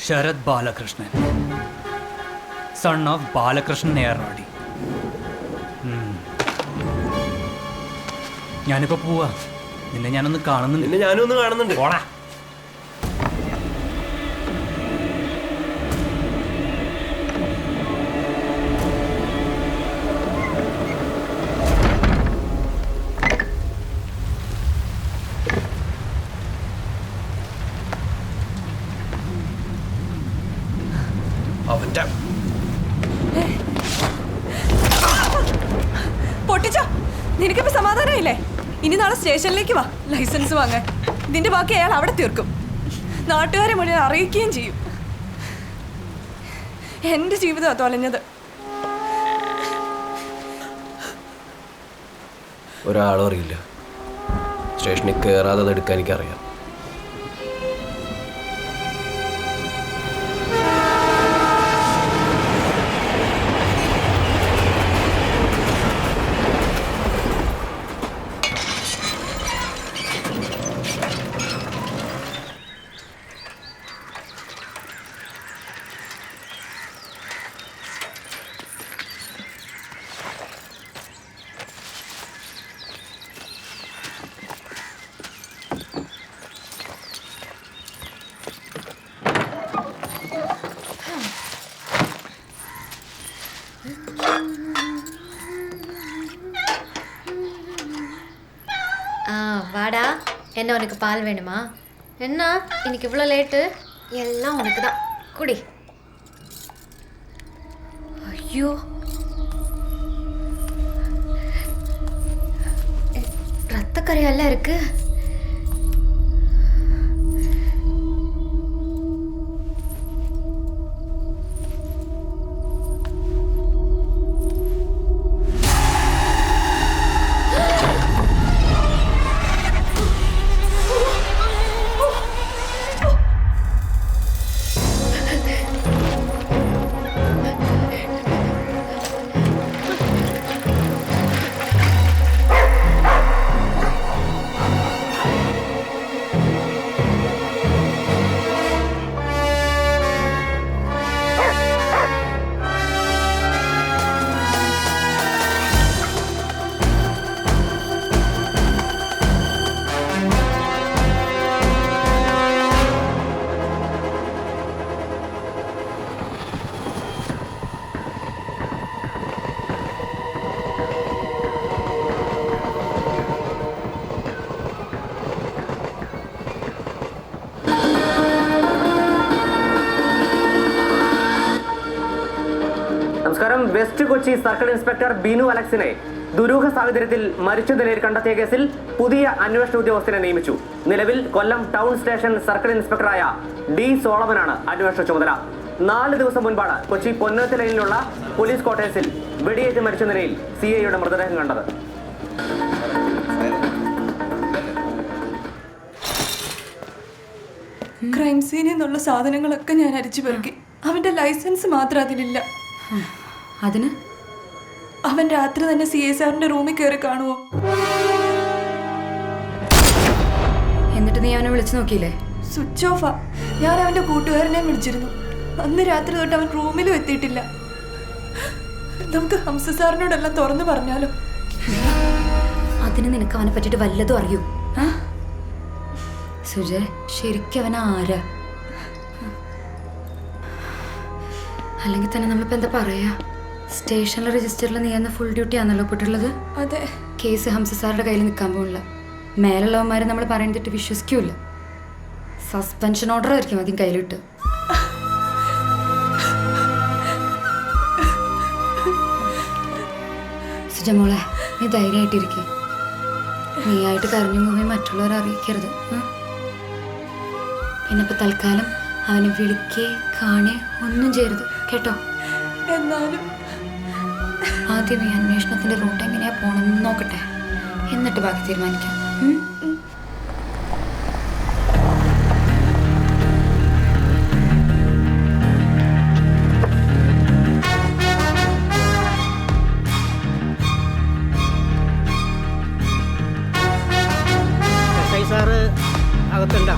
Sarath Balakrishnan, son of Balakrishnan Eradi. ഞാനിപ്പോ പോവാ. നിന്നെ ഞാനൊന്ന് കാണുന്നുണ്ട്. ഞാനും ഒന്ന് കാണുന്നുണ്ട്. പോടാ. പൊട്ടിച്ചോ? നിനക്കിപ്പോ സമാധാനമില്ലേ? ഇനി നാളെ സ്റ്റേഷനിലേക്ക് വാ ലൈസൻസ് വാങ്ങാൻ. ഇതിന്റെ ബാക്കി അയാൾ അവിടെ തീർക്കും. നാട്ടുകാരെ മുഴുവൻ അറിയിക്കുകയും ചെയ്യും. എന്റെ ജീവിതമാണ് തോലഞ്ഞത്. ഒരാളും അറിയില്ല. സ്റ്റേഷനിൽ കയറാതെ അത് എടുക്കാൻ എനിക്കറിയാം. வாடா. என்ன உனக்கு பால் வேணுமா? என்ன இன்னைக்கு இவ்வளோ லேட்டு? எல்லாம் உனக்கு தான், குடி. ஐயோ, ரத்தக்கரையெல்லாம் இருக்கு. നമസ്കാരം. West Kochi circle inspector Binu അലക്സിനെ ദുരൂഹ സാഹചര്യത്തിൽ മരിച്ച നിലയിൽ കണ്ടെത്തിയ കേസിൽ പുതിയ അന്വേഷണ ഉദ്യോഗസ്ഥനെ നിയമിച്ചു. നിലവിൽ കൊല്ലം ടൗൺ സ്റ്റേഷൻ സർക്കിൾ ഇൻസ്പെക്ടറായ ഡി സോളമനാണ് അന്വേഷണ ചുമതല. 4 ദിവസം മുൻപാണ് കൊച്ചി പൊന്നത്ത് ലൈനിലുള്ള പോലീസ് ക്വാർട്ടേഴ്സിൽ വെടിയേറ്റ് മരിച്ച നിലയിൽ CIയുടെ മൃതദേഹം കണ്ടത്. ക്രൈം സീനിൽ നിന്നുള്ള സാധനങ്ങളൊക്കെ ഞാൻ അരിച്ചു പെറുക്കി. അവന്റെ ലൈസൻസ് മാത്രം അതിലില്ല. അതിന് അവൻ രാത്രി തന്നെ CI സാറിന്റെ റൂമിൽ കയറി കാണുവോ? എന്നിട്ട് നീ അവനെ വിളിച്ചു നോക്കിയില്ലേ? സ്വിച്ച് ഓഫാ. ഞാൻ അവന്റെ കൂട്ടുകാരനെ വിളിച്ചിരുന്നു. അന്ന് രാത്രി തൊട്ട് അവൻ റൂമിലും എത്തിയിട്ടില്ല. നമുക്ക് ഹംസ സാറിനോടെല്ലാം തുറന്നു പറഞ്ഞാലോ? അതിന് നിനക്ക് അവനെ പറ്റിയിട്ട് വല്ലതും അറിയൂ? സുജയ്, ശരിക്കും അവൻ ആരാ? അല്ലെങ്കിൽ തന്നെ നമ്മളിപ്പോൾ എന്താ പറയാ? സ്റ്റേഷനിലെ രജിസ്റ്ററിൽ നീ എന്ന ഫുൾ ഡ്യൂട്ടി ആണല്ലോ പെട്ടുള്ളത്. അതെ. കേസ് ഹംസ സാറുടെ കയ്യിൽ നിൽക്കാൻ പോകില്ല. മേലുള്ളവന്മാരെ നമ്മൾ പറയുന്നിട്ട് വിശ്വസിക്കൂല. സസ്പെൻഷൻ ഓർഡർ ആയിരിക്കും ആദ്യം കയ്യിലിട്ട്. സുജ മോളെ, നീ ധൈര്യമായിട്ടിരിക്കേ. നീയായിട്ട് കരഞ്ഞു പോയി മറ്റുള്ളവരെ അറിയിക്കരുത്. പിന്നെ ഇപ്പൊ തൽക്കാലം അവനെ വിളിക്കേ കാണേ ഒന്നും ചെയ്യരുത്, കേട്ടോ? എന്നാലും ആദ്യം ഈ അന്വേഷണത്തിന്റെ റൂട്ട് എങ്ങനെയാ പോണെന്ന് നോക്കട്ടെ, എന്നിട്ട് ബാക്കി തീരുമാനിക്കാം. സാറ് അകത്തുണ്ടോ?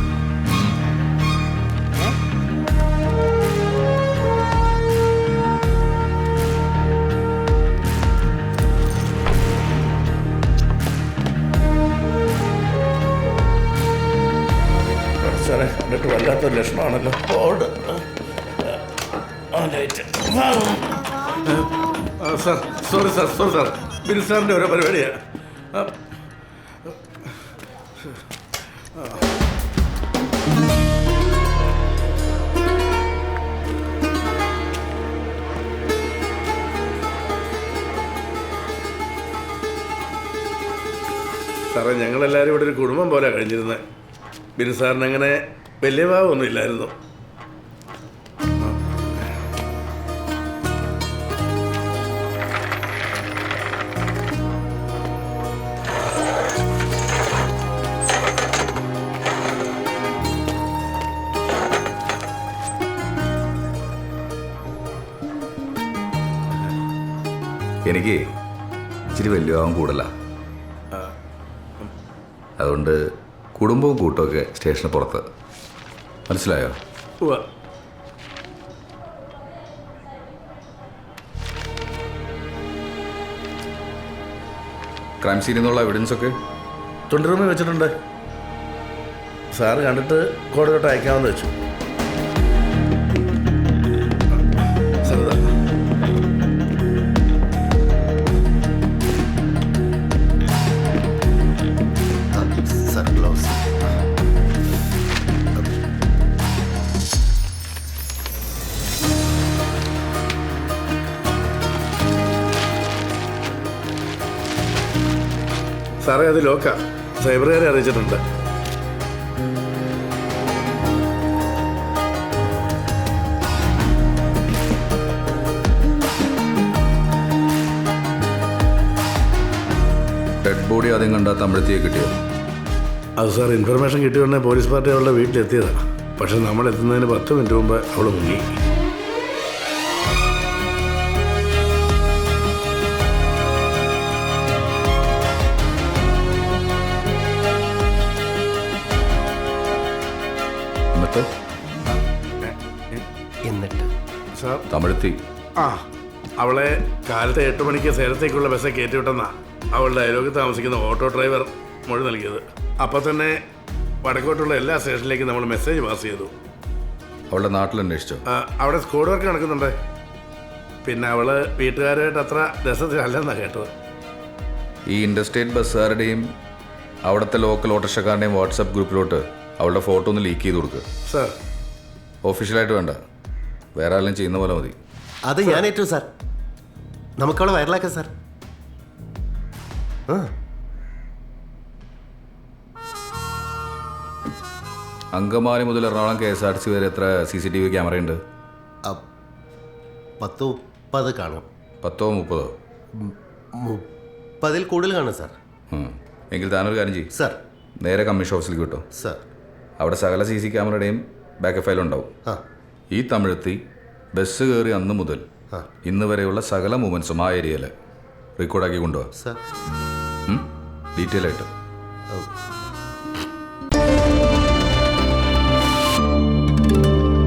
സാറേ കണ്ടിട്ട് വല്ലാത്തൊരു ലക്ഷണമാണല്ലോ. ഓട് സാർ സോറി സാർ ബിൽ സാറിൻ്റെ ഓരോ പരിപാടിയാണ്. സാറേ ഞങ്ങളെല്ലാവരും ഇവിടെ ഒരു കുടുംബം പോലെ കഴിഞ്ഞിരുന്നത്. ബിനു സാറിന് അങ്ങനെ വലിയ ഭാവമൊന്നും ഇല്ലായിരുന്നു. എനിക്ക് ഇച്ചിരി വലിയ ഭാവം കൂടല. അതുകൊണ്ട് കുടുംബവും കൂട്ടുമൊക്കെ സ്റ്റേഷന് പുറത്ത്. മനസ്സിലായോ? ഉവ്വ. ക്രൈം സീനിൽ നിന്നുള്ള എവിഡൻസ് ഒക്കെ തൊണ്ടി റൂമിൽ വെച്ചിട്ടുണ്ട്. സാറ് കണ്ടിട്ട് കോടതിയോട്ട് അയക്കാമെന്ന് വെച്ചു. സാറിതാ. സാറേ അത് ലോക്കാ. സൈബറുകാരെ അറിയിച്ചിട്ടുണ്ട്. ഡെഡ് ബോഡി ആദ്യം കണ്ട തമിഴത്തിയെ കിട്ടിയോ? അത് സാർ ഇൻഫർമേഷൻ കിട്ടിയുടനെ പോലീസ് പാർട്ടി അവളുടെ വീട്ടിലെത്തിയതാണ്. പക്ഷെ നമ്മൾ എത്തുന്നതിന് 10 മിനിറ്റ് മുമ്പ് അവൾ മുങ്ങി. എന്നിട്ട് സാർ തമിഴത്തി അവളെ കാലത്തെ 8 മണിക്ക് സേലത്തേക്കുള്ള ബസ്സെ കയറ്റിവിട്ടെന്നാ അവളുടെ അയലോകത്ത് താമസിക്കുന്ന ഓട്ടോ ഡ്രൈവർ മൊഴി നൽകിയത്. അപ്പം തന്നെ വടക്കോട്ടുള്ള എല്ലാ സ്റ്റേഷനിലേക്കും നമ്മൾ മെസ്സേജ് പാസ് ചെയ്തു. അവളുടെ നാട്ടിൽ അന്വേഷിച്ചോ? അവിടെ സ്ക്വാഡ് വർക്ക് നടക്കുന്നുണ്ട്. പിന്നെ അവള് വീട്ടുകാരുമായിട്ട് അത്ര രസത്തിലല്ലെന്നാണ് കേട്ടത്. ഈ ഇൻഡർസ്റ്റേറ്റ് ബസ്സുകാരുടെയും അവിടുത്തെ ലോക്കൽ ഓട്ടോറിക്ഷക്കാരുടെയും വാട്സപ്പ് ഗ്രൂപ്പിലോട്ട് അവളുടെ ഫോട്ടോ ഒന്ന് ലീക്ക് ചെയ്ത് കൊടുക്കുക. സാർ ഒഫീഷ്യലായിട്ട് വേണ്ട, വേറെ ആരെങ്കിലും ചെയ്യുന്ന പോലെ മതി. അത് ഞാൻ ഏറ്റു സാർ. നമുക്കവളെ വൈറലാക്കാം സാർ. അങ്കമാലി മുതൽ എറണാകുളം KSRTC വരെ എത്ര CCTV ക്യാമറയുണ്ട്? 10-30 കാണും. 10-30? 30-ൽ കൂടുതൽ കാണും സാർ. എങ്കിൽ താനൊരു കാര്യം ചെയ്യും സാർ. നേരെ കമ്മീഷൻ ഓഫീസിലേക്ക് കിട്ടും. സാർ അവിടെ സകല CC ക്യാമറയുടെയും ബാക്കപ്പ് ഫയൽ ഉണ്ടാവും. ഈ തമിഴത്തി ബസ് കയറി അന്ന് മുതൽ ഇന്ന് വരെയുള്ള സകല മൂവ്മെൻറ്റ്സും ആ ഏരിയയിൽ റെക്കോർഡാക്കി കൊണ്ടുപോകാം. സാർ ഡീറ്റെയിൽ ആയിട്ട്.